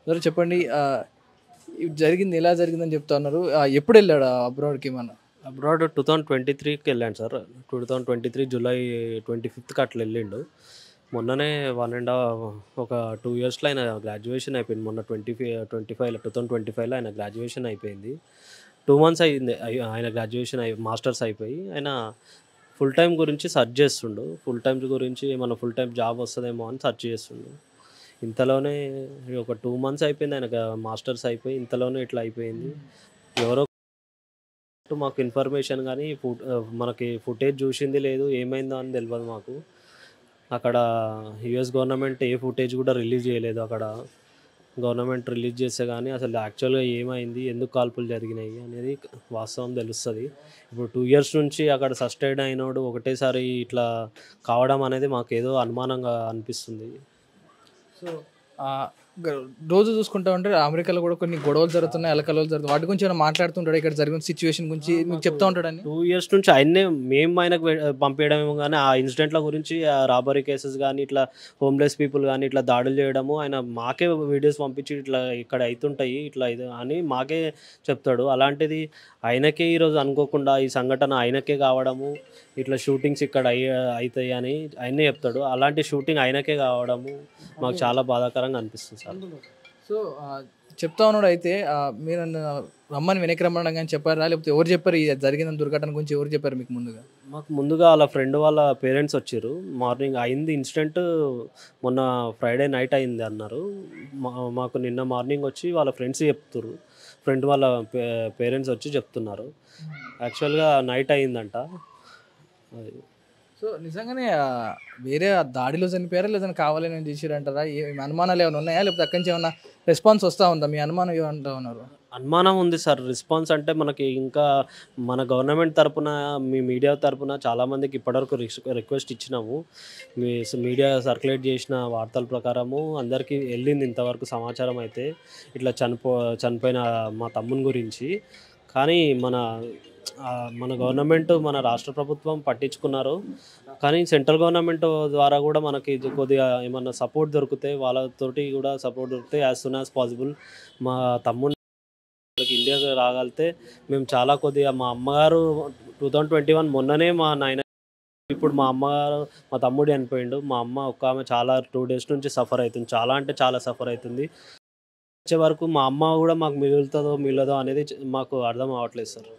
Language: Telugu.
సరే చెప్పండి. ఇది జరిగింది ఎలా జరిగిందని చెప్తా ఉన్నారు. ఎప్పుడెళ్ళాడు అబ్రాడ్‌కి ఏమన్నా? అబ్రాడ్ 2023కి వెళ్ళాను సార్. 2023 జూలై 25కి అట్లా వెళ్ళిండు. మొన్ననే 1 ఒక 2 ఇయర్స్‌లో ఆయన గ్రాడ్యుయేషన్ అయిపోయింది. మొన్న 2025లో ఆయన గ్రాడ్యుయేషన్ అయిపోయింది. 2 మంత్స్ అయింది ఆయన గ్రాడ్యుయేషన్ మాస్టర్స్ అయిపోయి. ఆయన ఫుల్ టైమ్ గురించి సెర్చ్ చేస్తుండు. ఫుల్ టైమ్ గురించి ఏమన్నా ఫుల్ టైమ్ జాబ్ వస్తదేమో అని సెర్చ్ చేస్తుండు. ఇంతలోనే ఒక 2 మంత్స్ అయిపోయింది ఆయనకు మాస్టర్స్ అయిపోయి. ఇంతలోనే ఇట్లా అయిపోయింది. ఎవరో మాకు ఇన్ఫర్మేషన్ గానీ మనకి ఫుటేజ్ చూసింది లేదు. ఏమైందో అని తెలవదు మాకు. అక్కడ యూఎస్ గవర్నమెంట్ ఏ ఫుటేజ్ కూడా రిలీజ్ చేయలేదు అక్కడ. గవర్నమెంట్ రిలీజ్ చేస్తే గానీ అసలు యాక్చువల్‌గా ఏమైంది? ఎందుకు కాల్పులు జరిగినాయి? అనేది వాస్తవం తెలుస్తది. ఇప్పుడు 2 ఇయర్స్ నుంచి అక్కడ సస్టైన్ అయినోడు ఒకటేసారి ఇట్లా కావడం అనేది మాకేదో అనుమానంగా అనిపిస్తుంది. సో, ఆహ్, గ రోజు చూసుకుంటా ఉంటే అమెరికాలో కూడా కొన్ని గొడవలు జరుగుతున్నాయి, అల్లకల్లోలు జరుగుతున్నాయి. వాటి గురించి ఏమైనా మాట్లాడుతుంటాడా? ఇక్కడ జరిగిన సిట్యుయేషన్ గురించి మీకు మాకు చెప్తా ఉంటాడన్ని? 2 ఇయర్స్ నుంచి ఆయన్నే మేము ఆయనకు పంపియడమేమో గానీ, ఆ ఇన్సిడెంట్‌ల గురించి రాబరీ కేసెస్ గానీ, ఇట్లా హోమ్‌లెస్ పీపుల్ గానీ, ఇట్లా దాడులు చేయడము ఆయన మాకే వీడియోస్ పంపించి ఇట్లా ఇక్కడ అయితుంటాయి. ఇట్లా ఇది అని మాకే చెప్తాడు. అలాంటిది ఆయనకే ఈరోజు అనుకోకుండా ఈ సంఘటన ఆయనకే కావడము, ఇట్లా షూటింగ్స్ ఇక్కడ అయితాయి అని ఆయనే చెప్తాడు. అలాంటి షూటింగ్ ఆయనకే కావడము మాకు చాలా బాధాకరంగా అనిపిస్తుంది సార్. సో, చెప్తా ఉన్నాడు అయితే మీరు రమ్మని వెనక్కి రమ్మనడం గాని చెప్పారా? లేకపోతే ఎవరు చెప్పారు? ఈ జరిగిన దుర్ఘటన గురించి ఎవరు చెప్పారు మీకు ముందుగా? మాకు ముందుగా వాళ్ళ ఫ్రెండ్ వాళ్ళ పేరెంట్స్ వచ్చిర్రు. మార్నింగ్ అయింది ఇన్సిడెంట్ మొన్న ఫ్రైడే నైట్ అయింది అన్నారు. మాకు నిన్న మార్నింగ్ వచ్చి వాళ్ళ ఫ్రెండ్స్ చెప్తుర్రు. ఫ్రెండ్ వాళ్ళ పేరెంట్స్ వచ్చి చెప్తున్నారు. యాక్చువల్‌గా నైట్ అయిందంట. అది. సో, నిజంగానే వేరే దాడిలో చనిపోయారా? లేదంటే కావాలని చేసిర్రంటారా? అనుమానాలు ఏమైనా ఉన్నాయా? లేకపోతే అక్కడి నుంచి ఏమన్నా రెస్పాన్స్ వస్తా ఉందా? మీ అనుమానం ఏమంటా ఉన్నారు? అనుమానం ఉంది సార్. రెస్పాన్స్ అంటే మనకి ఇంకా మన గవర్నమెంట్ తరపున, మీ మీడియా తరపున చాలామందికి ఇప్పటివరకు రిక్వెస్ట్ ఇచ్చినాము. మీడియా సర్క్యులేట్ చేసిన వార్తల ప్రకారము అందరికీ వెళ్ళింది ఇంతవరకు సమాచారం అయితే. ఇట్లా చనిపోయిన మా తమ్ముని గురించి. కానీ మన గవర్నమెంట్, మన రాష్ట్ర ప్రభుత్వం పట్టించుకున్నారు. కానీ సెంట్రల్ గవర్నమెంట్ ద్వారా కూడా మనకి ఇది కొద్దిగా ఏమన్నా సపోర్ట్ దొరికితే, వాళ్ళతోటి కూడా సపోర్ట్ దొరికితే యాజ్ సూన్ యాజ్ పాసిబుల్ మా తమ్ముడిని ఇండియాకి రాగలిగితే మేము చాలా కొద్దిగా మా అమ్మగారు 2021 మొన్ననే మా నాయన ఇప్పుడు మా అమ్మగారు మా తమ్ముడు చనిపోయిండు. మా అమ్మ ఆమె చాలా 2 డేస్ నుంచి సఫర్ అవుతుంది. చాలా అంటే చాలా సఫర్ అవుతుంది. వచ్చే వరకు మా అమ్మ కూడా మాకు మిగులుతుందో మిగలదో అనేది మాకు అర్థం అవ్వట్లేదు సార్.